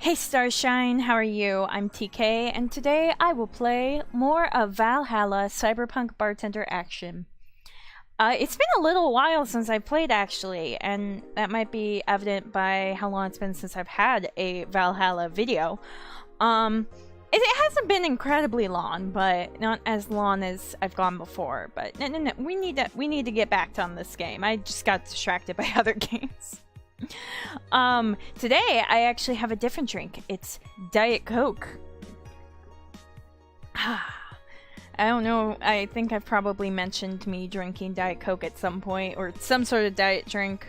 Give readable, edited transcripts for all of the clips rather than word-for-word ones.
Hey Starshine, how are you? I'm TK, and today I will play more of Valhalla Cyberpunk Bartender Action. It's been a little while since I played, actually, and that might be evident by how long it's been since I've had a Valhalla video. It hasn't been incredibly long, but not as long as I've gone before. But no, we need to get back on this game. I just got distracted by other games. Today I actually have a different drink. It's Diet Coke. I don't know, I think I've probably mentioned me drinking Diet Coke at some point, or some sort of diet drink.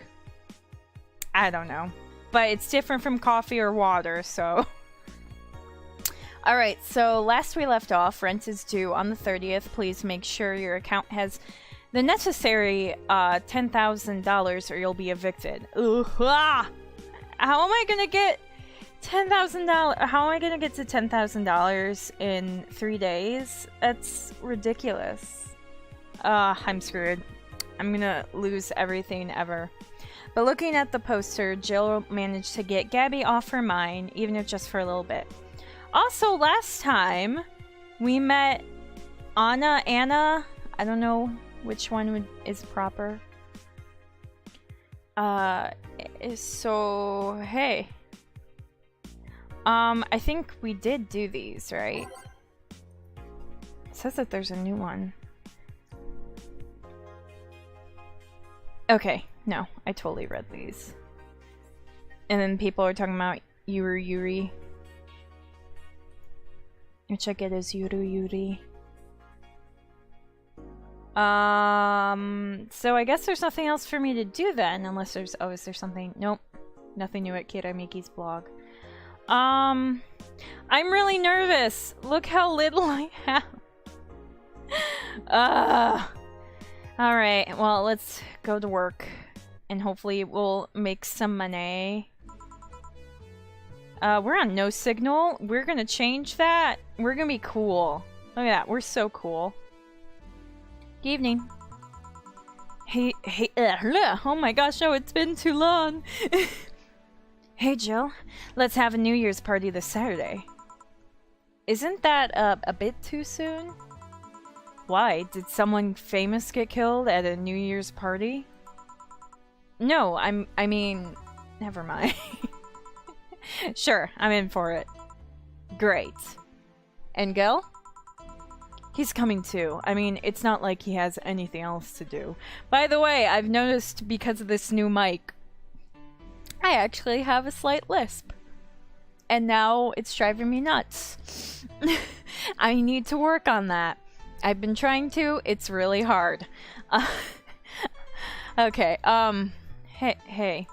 I don't know. But it's different from coffee or water, so... Alright, so last we left off, rent is due on the 30th. Please make sure your account has the necessary $10,000 or you'll be evicted. Ugh, ah! How am I gonna get $10,000? How am I gonna get to $10,000 in 3 days? That's ridiculous. I'm screwed. I'm gonna lose everything ever. But looking at the poster, Jill managed to get Gabby off her mind, even if just for a little bit. Also, last time we met Anna, I don't know which one is proper. So, hey. I think we did do these, right? It says that there's a new one. Okay, no, I totally read these. And then people are talking about Yuri. Which I get is Yuri. So I guess there's nothing else for me to do then, unless there's, oh, is there something? Nope. Nothing new at Kiramiki's blog. I'm really nervous. Look how little I have. Alright, well, let's go to work. And hopefully we'll make some money. We're on no signal. We're gonna change that. We're gonna be cool. Look at that. We're so cool. Good evening. Hey, oh my gosh, oh, it's been too long. Hey, Jill. Let's have a New Year's party this Saturday. Isn't that a bit too soon? Why? Did someone famous get killed at a New Year's party? No, I mean, never mind. Sure, I'm in for it. Great. And Gil? He's coming too. I mean, it's not like he has anything else to do. By the way, I've noticed because of this new mic, I actually have a slight lisp. And now it's driving me nuts. I need to work on that. I've been trying to. It's really hard. Okay, hey.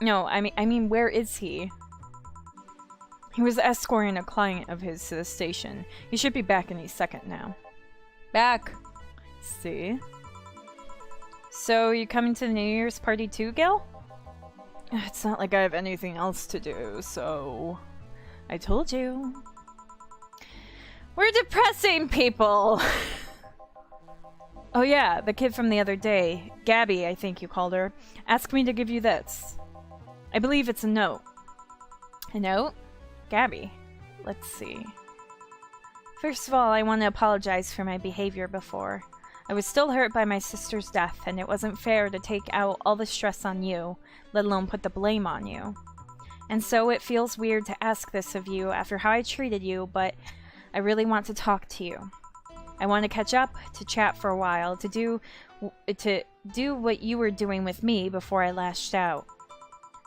No, I mean, where is he? He was escorting a client of his to the station. He should be back any second now. Back! See? So, you coming to the New Year's party too, Gil? It's not like I have anything else to do, so... I told you. We're depressing people! Oh yeah, the kid from the other day, Gabby, I think you called her, asked me to give you this. I believe it's a note. A note? Gabby. Let's see. First of all, I want to apologize for my behavior before. I was still hurt by my sister's death, and it wasn't fair to take out all the stress on you, let alone put the blame on you. And so it feels weird to ask this of you after how I treated you, but I really want to talk to you. I want to catch up, to chat for a while, to do what you were doing with me before I lashed out.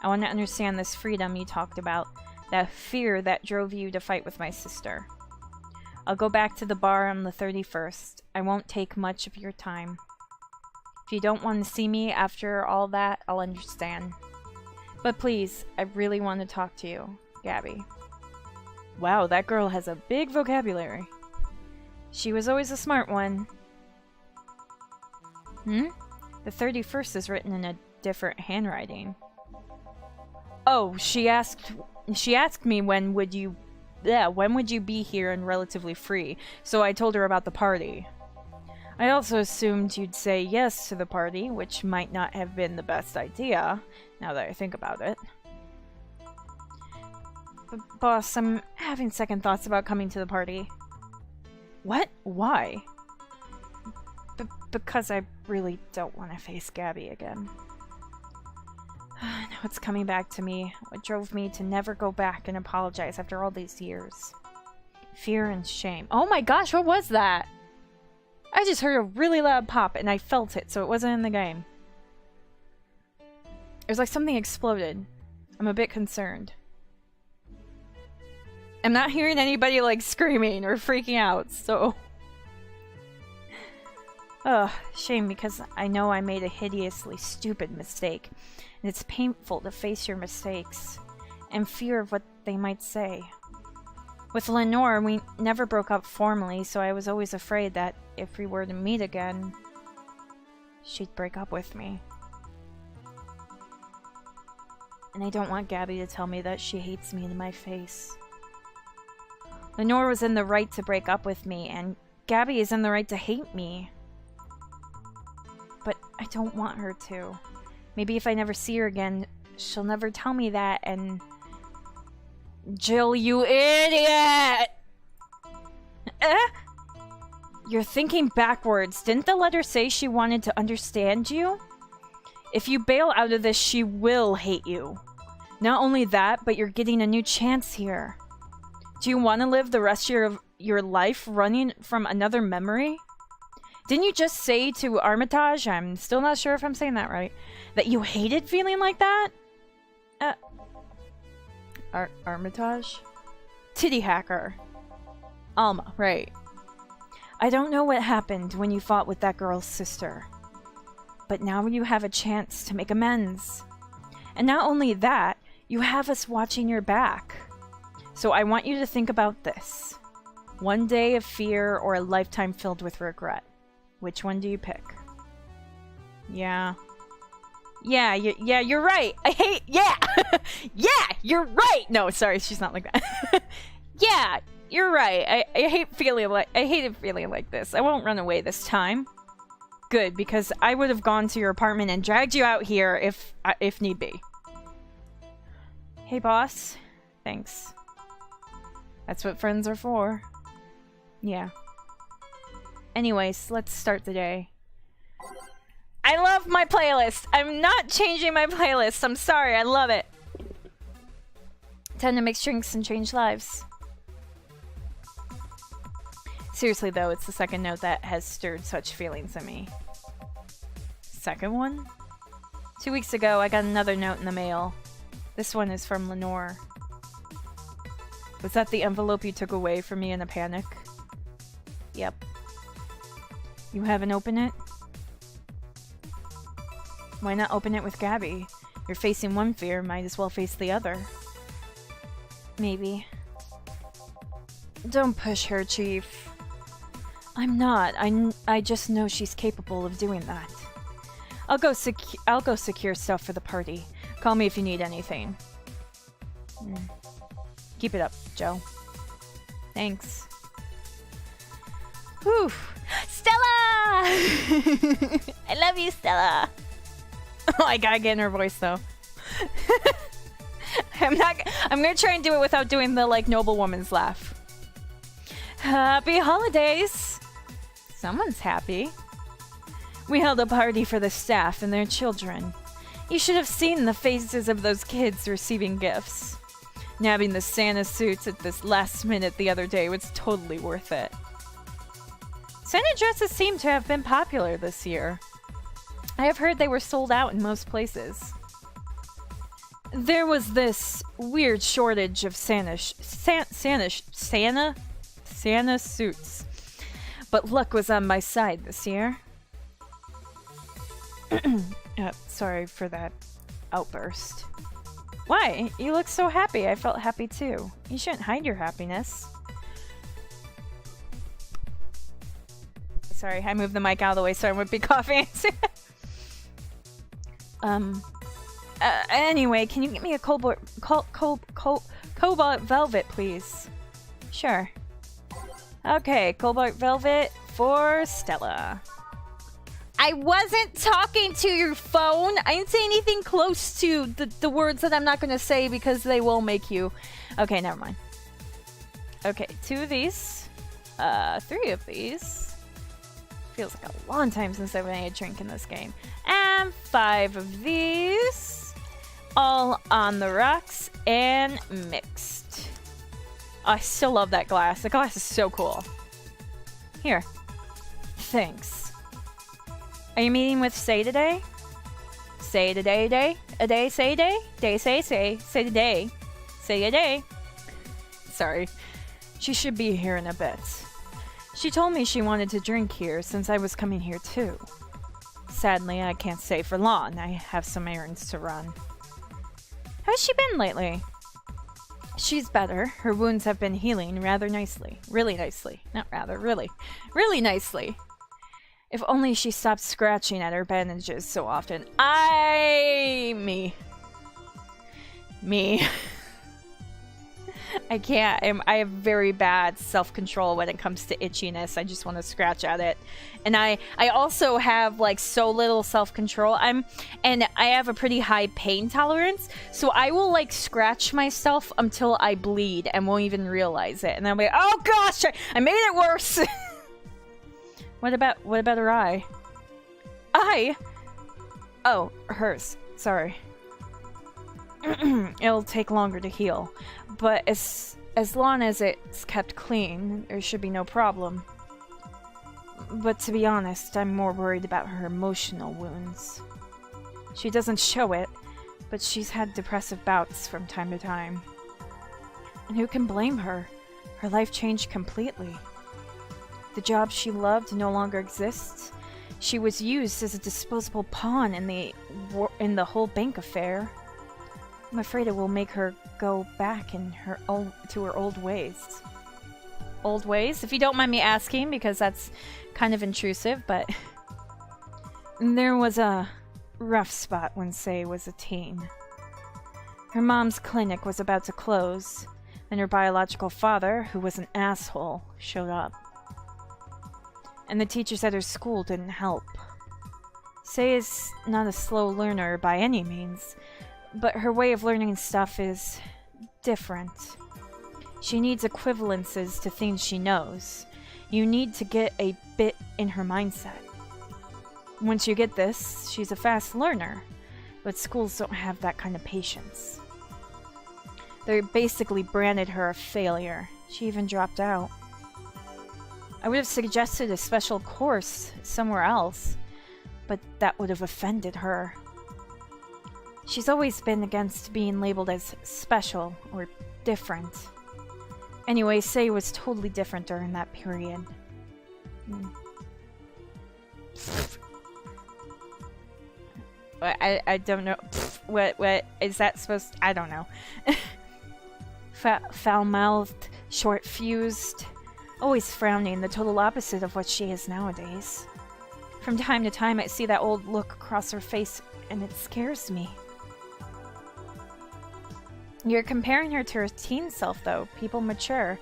I want to understand this freedom you talked about, that fear that drove you to fight with my sister. I'll go back to the bar on the 31st. I won't take much of your time. If you don't want to see me after all that, I'll understand. But please, I really want to talk to you, Gabby. Wow, that girl has a big vocabulary. She was always a smart one. The 31st is written in a different handwriting. Oh, she asked me when would you be here and relatively free, so I told her about the party. I also assumed you'd say yes to the party, which might not have been the best idea, now that I think about it. Boss, I'm having second thoughts about coming to the party. What? Why? Because I really don't want to face Gabby again. Now it's coming back to me. What drove me to never go back and apologize after all these years. Fear and shame. Oh my gosh, what was that? I just heard a really loud pop and I felt it, so it wasn't in the game. It was like something exploded. I'm a bit concerned. I'm not hearing anybody like screaming or freaking out, so... Ugh, shame because I know I made a hideously stupid mistake. And it's painful to face your mistakes. And fear of what they might say. With Lenore, we never broke up formally, so I was always afraid that if we were to meet again, she'd break up with me. And I don't want Gabby to tell me that she hates me to my face. Lenore was in the right to break up with me, and Gabby is in the right to hate me. But I don't want her to. Maybe if I never see her again, she'll never tell me that, and... Jill, you idiot! You're thinking backwards. Didn't the letter say she wanted to understand you? If you bail out of this, she will hate you. Not only that, but you're getting a new chance here. Do you want to live the rest of your life running from another memory? Didn't you just say to Armitage, I'm still not sure if I'm saying that right, that you hated feeling like that? Armitage? Titty hacker. Alma, right. I don't know what happened when you fought with that girl's sister. But now you have a chance to make amends. And not only that, you have us watching your back. So I want you to think about this. One day of fear or a lifetime filled with regret. Which one do you pick? Yeah. Yeah, you're right. Yeah! Yeah, you're right! No, sorry, she's not like that. Yeah, you're right. I hated feeling like this. I won't run away this time. Good, because I would have gone to your apartment and dragged you out here if need be. Hey, boss. Thanks. That's what friends are for. Yeah. Anyways, let's start the day. I love my playlist. I'm not changing my playlist. I'm sorry. I love it. Time to mix drinks and change lives. Seriously, though, it's the second note that has stirred such feelings in me. Second one? 2 weeks ago, I got another note in the mail. This one is from Lenore. Was that the envelope you took away from me in a panic? Yep. You haven't opened it? Why not open it with Gabby? You're facing one fear, might as well face the other. Maybe. Don't push her, Chief. I'm not. I just know she's capable of doing that. I'll go secure stuff for the party. Call me if you need anything. Keep it up, Joe. Thanks. Whew. Stella! I love you, Stella! Oh, I gotta get in her voice, though. I'm gonna try and do it without doing the, like, noblewoman's laugh. Happy holidays! Someone's happy. We held a party for the staff and their children. You should have seen the faces of those kids receiving gifts. Nabbing the Santa suits at this last minute the other day was totally worth it. Santa dresses seem to have been popular this year. I have heard they were sold out in most places. There was this weird shortage of Santa suits. But luck was on my side this year. Sorry for that outburst. Why? You look so happy. I felt happy too. You shouldn't hide your happiness. Sorry, I moved the mic out of the way so I wouldn't be coughing. Anyway, can you get me a cobalt velvet, please? Sure. Okay, cobalt velvet for Stella. I wasn't talking to your phone. I didn't say anything close to the words that I'm not going to say because they will make you... Okay, never mind. Okay, 2 of these. 3 of these. Feels like a long time since I've had a drink in this game. And 5 of these. All on the rocks and mixed. I still love that glass. The glass is so cool. Here. Thanks. Are you meeting with Sei today? Say today, day? A day, say day? Day, say, say today. Say a day. Sorry. She should be here in a bit. She told me she wanted to drink here since I was coming here too. Sadly, I can't stay for long. I have some errands to run. How's she been lately? She's better. Her wounds have been healing rather nicely. Really nicely. Not rather, really. Really nicely. If only she stopped scratching at her bandages so often. Me. I can't. I have very bad self-control when it comes to itchiness. I just want to scratch at it. And I also have like so little self-control. And I have a pretty high pain tolerance. So I will like scratch myself until I bleed and won't even realize it. And then I'll be like, oh gosh, I made it worse. What about her eye? Eye? Oh, hers. Sorry. It'll take longer to heal, but as long as it's kept clean, there should be no problem. But to be honest, I'm more worried about her emotional wounds. She doesn't show it, but she's had depressive bouts from time to time. And who can blame her? Her life changed completely. The job she loved no longer exists. She was used as a disposable pawn in the whole bank affair. I'm afraid it will make her go back to her old ways. Old ways? If you don't mind me asking, because that's kind of intrusive, but... There was a rough spot when Sei was a teen. Her mom's clinic was about to close, and her biological father, who was an asshole, showed up. And the teachers at her school didn't help. Sei is not a slow learner by any means, but her way of learning stuff is different. She needs equivalences to things she knows. You need to get a bit in her mindset. Once you get this, she's a fast learner, but schools don't have that kind of patience. They basically branded her a failure. She even dropped out. I would have suggested a special course somewhere else, but that would have offended her. She's always been against being labeled as special or different. Anyway, Sei was totally different during that period. I don't know. What is that supposed to... I don't know. Foul-mouthed, short-fused, always frowning, the total opposite of what she is nowadays. From time to time, I see that old look across her face, and it scares me. You're comparing her to her teen self, though. People mature.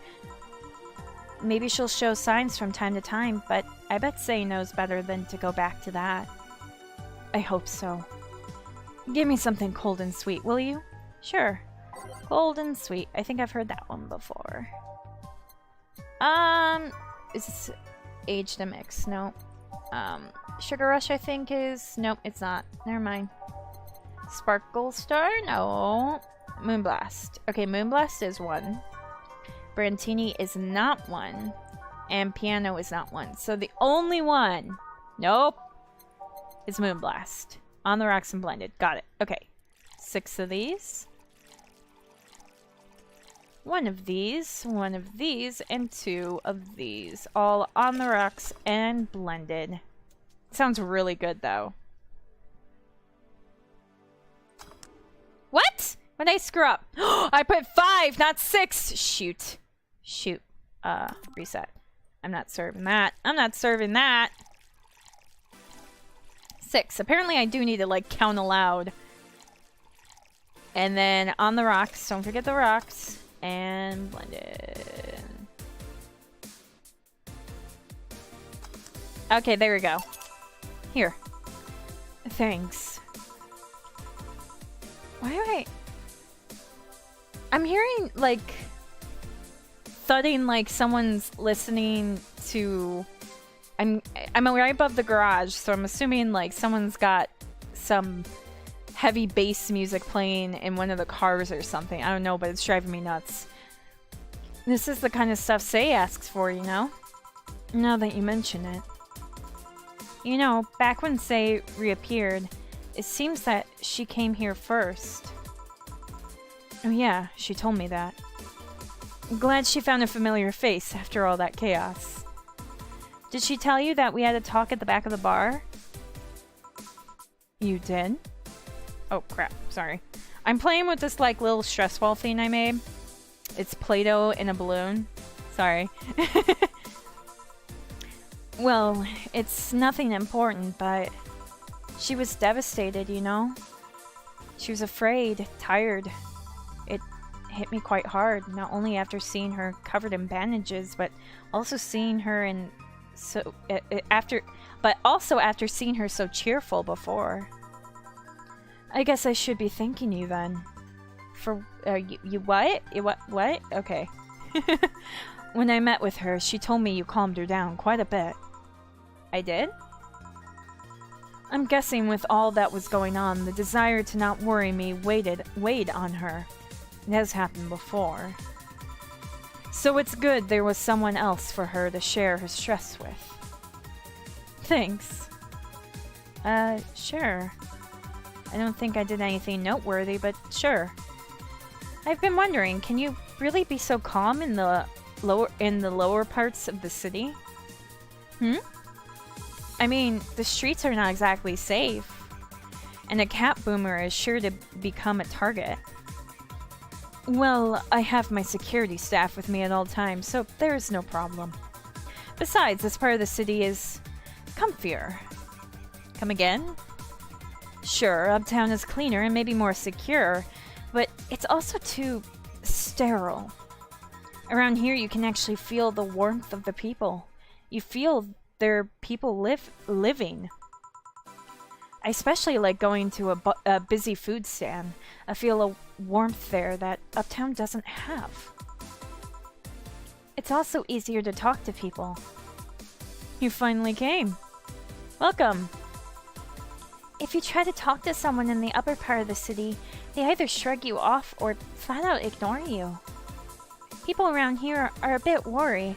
Maybe she'll show signs from time to time, but I bet Sei knows better than to go back to that. I hope so. Give me something cold and sweet, will you? Sure. Cold and sweet. I think I've heard that one before. Is this aged and mix? No. Sugar Rush, I think is... Nope, it's not. Never mind. Sparkle Star? No. Moonblast. Okay, Moonblast is one. Brantini is not one. And Piano is not one. So the only one... Nope. Is Moonblast. On the rocks and blended. Got it. Okay. 6 of these. 1 of these. 1 of these. And 2 of these. All on the rocks and blended. Sounds really good, though. What? What did I screw up? I put 5, not 6. Shoot. Shoot. Reset. I'm not serving that. I'm not serving that. 6. Apparently I do need to, like, count aloud. And then on the rocks. Don't forget the rocks. And blended. Okay, there we go. Here. Thanks. Why do I'm hearing, like, thudding like someone's listening to... I'm right above the garage, so I'm assuming, like, someone's got some heavy bass music playing in one of the cars or something. I don't know, but it's driving me nuts. This is the kind of stuff Sei asks for, you know? Now that you mention it. You know, back when Sei reappeared, it seems that she came here first. Oh yeah, she told me that. I'm glad she found a familiar face after all that chaos. Did she tell you that we had a talk at the back of the bar? You did? Oh crap, sorry. I'm playing with this like little stress ball thing I made. It's Play-Doh in a balloon. Sorry. Well, it's nothing important, but she was devastated, you know? She was afraid, tired. It hit me quite hard, not only after seeing her covered in bandages, but also seeing her in after seeing her so cheerful before. I guess I should be thanking you then. For you what? What? Okay. When I met with her, she told me you calmed her down quite a bit. I did? I'm guessing with all that was going on, the desire to not worry me weighed on her. It has happened before. So it's good there was someone else for her to share her stress with. Thanks. Sure. I don't think I did anything noteworthy, but sure. I've been wondering, can you really be so calm in the lower parts of the city? I mean, the streets are not exactly safe, and a cat boomer is sure to become a target. Well, I have my security staff with me at all times, so there is no problem. Besides, this part of the city is comfier. Come again? Sure, uptown is cleaner and maybe more secure, but it's also too sterile. Around here, you can actually feel the warmth of the people. You feel there are people living. I especially like going to a busy food stand. I feel a warmth there that uptown doesn't have. It's also easier to talk to people. You finally came. Welcome. If you try to talk to someone in the upper part of the city, they either shrug you off or flat out ignore you. People around here are a bit wary,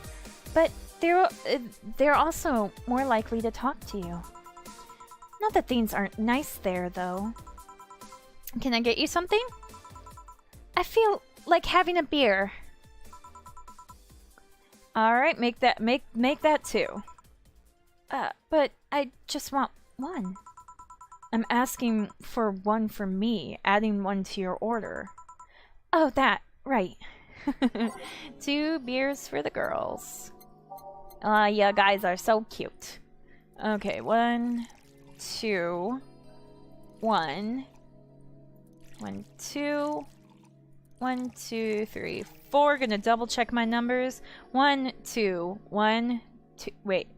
but they're also more likely to talk to you. Not that things aren't nice there, though. Can I get you something? I feel like having a beer. Alright, make that two. But I just want one. I'm asking for one for me, adding one to your order. Oh, that, right. 2 beers for the girls. You guys are so cute. Okay, 1, 2, 1, 1, 2, 1, 2, 3, 4. Gonna double check my numbers. 1, 2, 1, 2. Wait,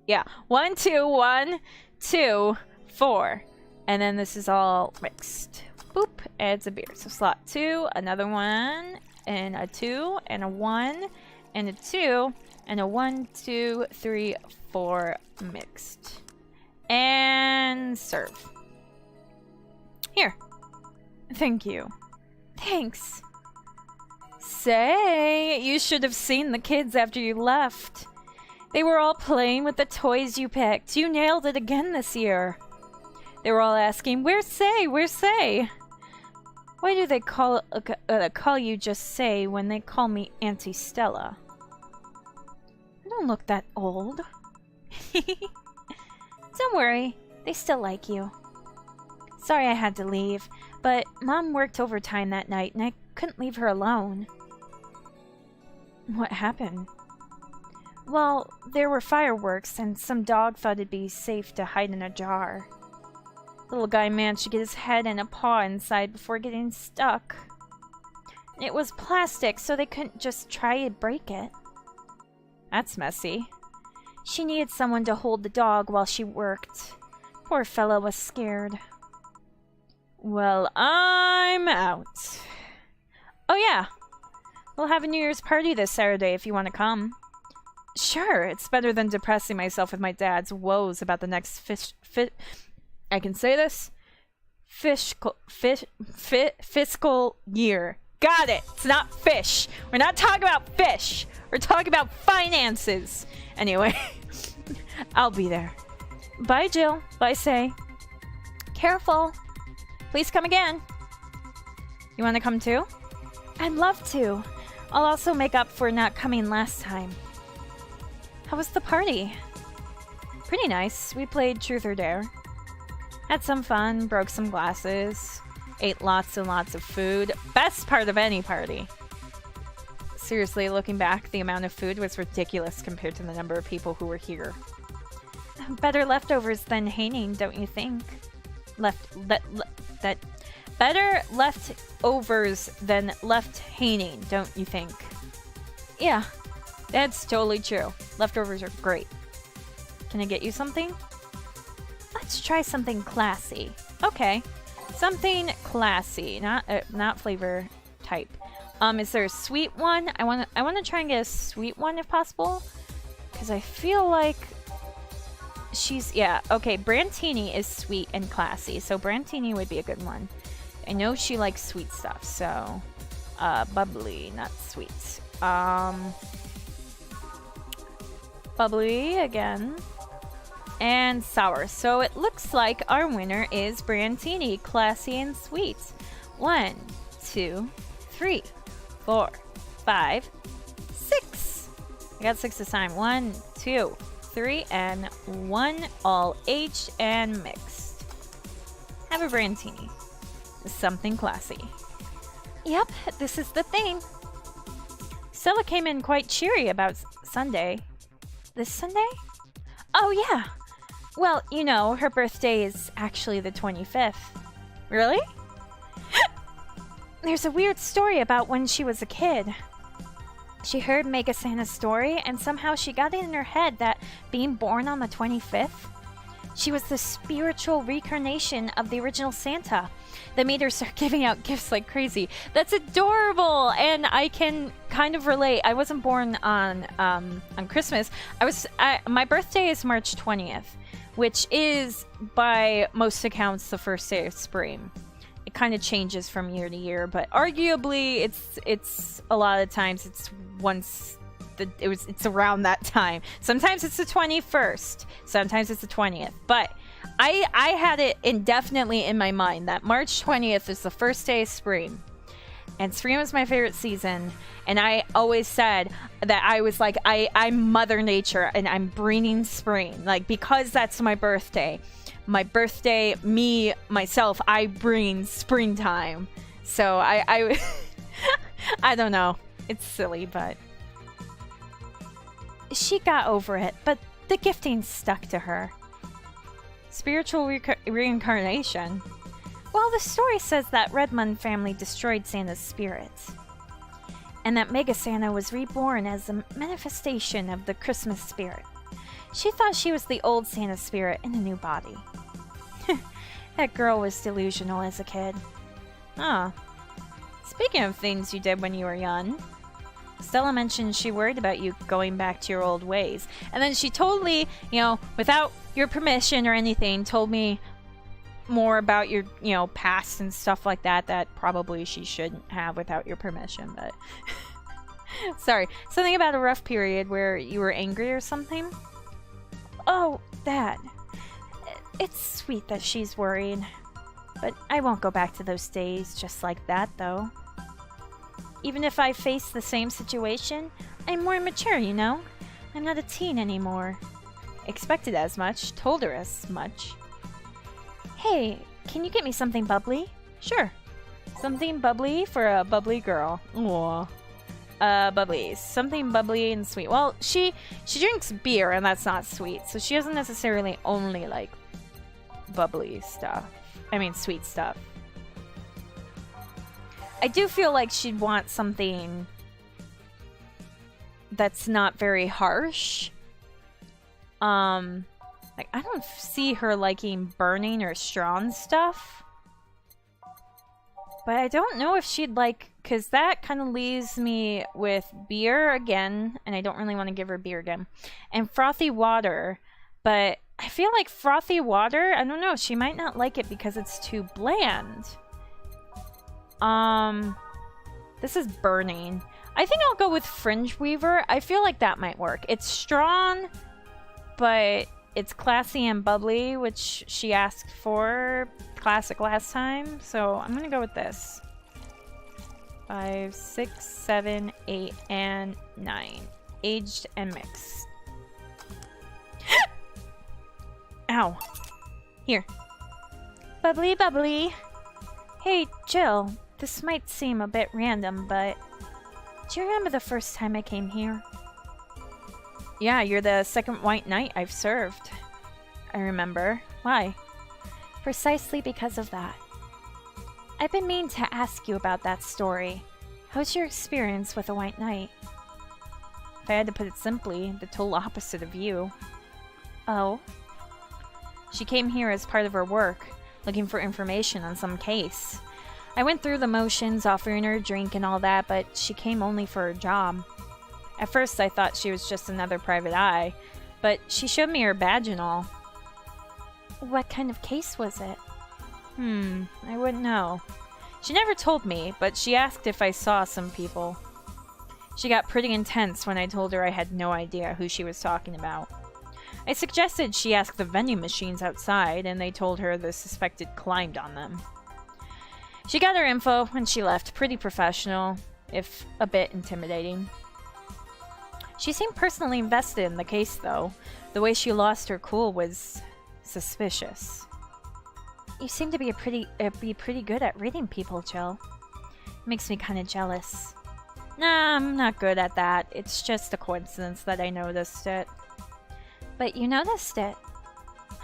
yeah, 1, 2, 1, 2, 4, and then this is all mixed. Boop, adds a beer. So slot 2, another 1, and a 2, and a 1, and a 2. And a 1, 2, 3, 4 mixed. And serve. Here. Thank you. Thanks. Say, you should have seen the kids after you left. They were all playing with the toys you picked. You nailed it again this year. They were all asking, "Where's Sei? Where's Sei?" Why do they call you just Sei when they call me Auntie Stella? I don't look that old. Don't worry, they still like you. Sorry I had to leave, but Mom worked overtime that night and I couldn't leave her alone. What happened? Well, there were fireworks and some dog thought it'd be safe to hide in a jar. The little guy managed to get his head and a paw inside before getting stuck. It was plastic, so they couldn't just try to break it. That's messy. She needed someone to hold the dog while she worked. Poor fellow was scared. Well, I'm out. Oh yeah, we'll have a New Year's party this Saturday if you want to come. Sure, it's better than depressing myself with my dad's woes about the next I can say this? Fiscal year. Got it! It's not fish! We're not talking about fish! We're talking about finances! Anyway, I'll be there. Bye, Jill. Bye, Sei. Careful. Please come again. You want to come too? I'd love to. I'll also make up for not coming last time. How was the party? Pretty nice. We played Truth or Dare. Had some fun, broke some glasses, ate lots and lots of food. Best part of any party. Seriously, looking back, the amount of food was ridiculous compared to the number of people who were here. Better leftovers than hanging, don't you think? Better leftovers than left hanging, don't you think? Yeah, that's totally true. Leftovers are great. Can I get you something? Let's try something classy. Okay, something classy, not flavor type. Is there a sweet one? I wanna try and get a sweet one if possible, because I feel like yeah, okay, Brantini is sweet and classy, so Brantini would be a good one. I know she likes sweet stuff, so bubbly, not sweet. Bubbly again. And sour. So it looks like our winner is Brantini, classy and sweet. 1, 2, 3, 4, 5, 6. I got 6 this time. 1, 2, 3, and 1, all aged and mixed. Have a Brantini. Something classy. Yep, this is the thing. Stella came in quite cheery about Sunday. This Sunday? Oh yeah. Well, you know, her birthday is actually the 25th. Really? There's a weird story about when she was a kid. She heard Mega Santa's story, and somehow she got it in her head that being born on the 25th, she was the spiritual reincarnation of the original Santa that made her start giving out gifts like crazy. That's adorable, and I can kind of relate. I wasn't born on Christmas. My birthday is March 20th, which is, by most accounts, the first day of spring. It kind of changes from year to year, but arguably, it's a lot of times it's it's around that time. Sometimes it's the 21st, sometimes it's the 20th, but I had it indefinitely in my mind that March 20th is the first day of spring, and spring was my favorite season, and I always said that I was like, I'm Mother Nature, and I'm bringing spring, like, because that's my birthday. My birthday, myself, I bring springtime. So I I don't know. It's silly, but she got over it, but the gifting stuck to her. Spiritual reincarnation. Well, the story says that Redmond family destroyed Santa's spirit, and that Mega Santa was reborn as a manifestation of the Christmas spirit. She thought she was the old Santa spirit in a new body. That girl was delusional as a kid. Ah. Speaking of things you did when you were young, Stella mentioned she worried about you going back to your old ways. And then she totally, without your permission or anything, told me more about your, past and stuff like that probably she shouldn't have without your permission, but... Sorry. Something about a rough period where you were angry or something? Oh, that. It's sweet that she's worried. But I won't go back to those days just like that, though. Even if I face the same situation, I'm more mature, I'm not a teen anymore. Expected as much, told her as much. Hey, can you get me something bubbly? Sure. Something bubbly for a bubbly girl. Aww. Bubbly. Something bubbly and sweet. Well, she drinks beer, and that's not sweet, so she doesn't necessarily only like bubbly stuff. I mean, sweet stuff. I do feel like she'd want something that's not very harsh. Like, I don't see her liking burning or strong stuff. But I don't know if she'd like... Because that kind of leaves me with beer again. And I don't really want to give her beer again. And frothy water. But I feel like frothy water... I don't know. She might not like it because it's too bland. This is burning. I think I'll go with Fringe Weaver. I feel like that might work. It's strong, but it's classy and bubbly, which she asked for. Classic last time. So I'm going to go with this. 5, 6, 7, 8, and 9. Aged and mixed. Ow. Here. Bubbly, bubbly. Hey, Jill. This might seem a bit random, but do you remember the first time I came here? Yeah, you're the second white knight I've served. I remember. Why? Precisely because of that. I've been meaning to ask you about that story. How's your experience with a white knight? If I had to put it simply, the total opposite of you. Oh? She came here as part of her work, looking for information on some case. I went through the motions, offering her a drink and all that, but she came only for her job. At first I thought she was just another private eye, but she showed me her badge and all. What kind of case was it? I wouldn't know. She never told me, but she asked if I saw some people. She got pretty intense when I told her I had no idea who she was talking about. I suggested she ask the vending machines outside, and they told her the suspected climbed on them. She got her info when she left, pretty professional, if a bit intimidating. She seemed personally invested in the case, though. The way she lost her cool was suspicious. You seem to be pretty good at reading people, Jill. Makes me kind of jealous. Nah, I'm not good at that. It's just a coincidence that I noticed it. But you noticed it.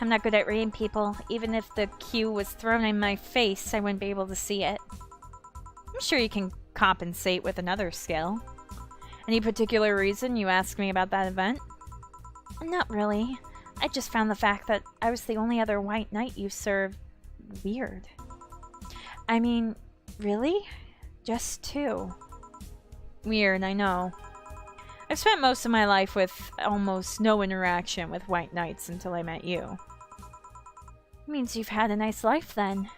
I'm not good at reading people. Even if the cue was thrown in my face, I wouldn't be able to see it. I'm sure you can compensate with another skill. Any particular reason you asked me about that event? Not really. I just found the fact that I was the only other white knight you served weird. I mean, really? Just 2. Weird, I know. I've spent most of my life with almost no interaction with white knights until I met you. Means you've had a nice life, then.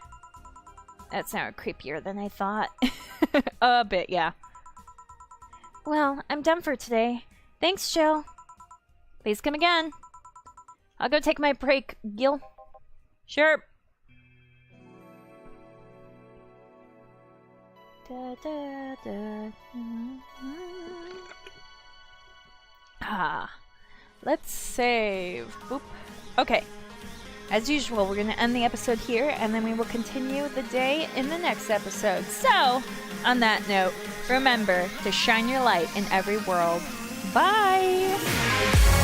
That sounded creepier than I thought. A bit, yeah. Well, I'm done for today. Thanks, Jill. Please come again. I'll go take my break, Gil. Sure. Da, da, da. Let's save. Boop. Okay. As usual, we're going to end the episode here, and then we will continue the day in the next episode. So, on that note, remember to shine your light in every world. Bye!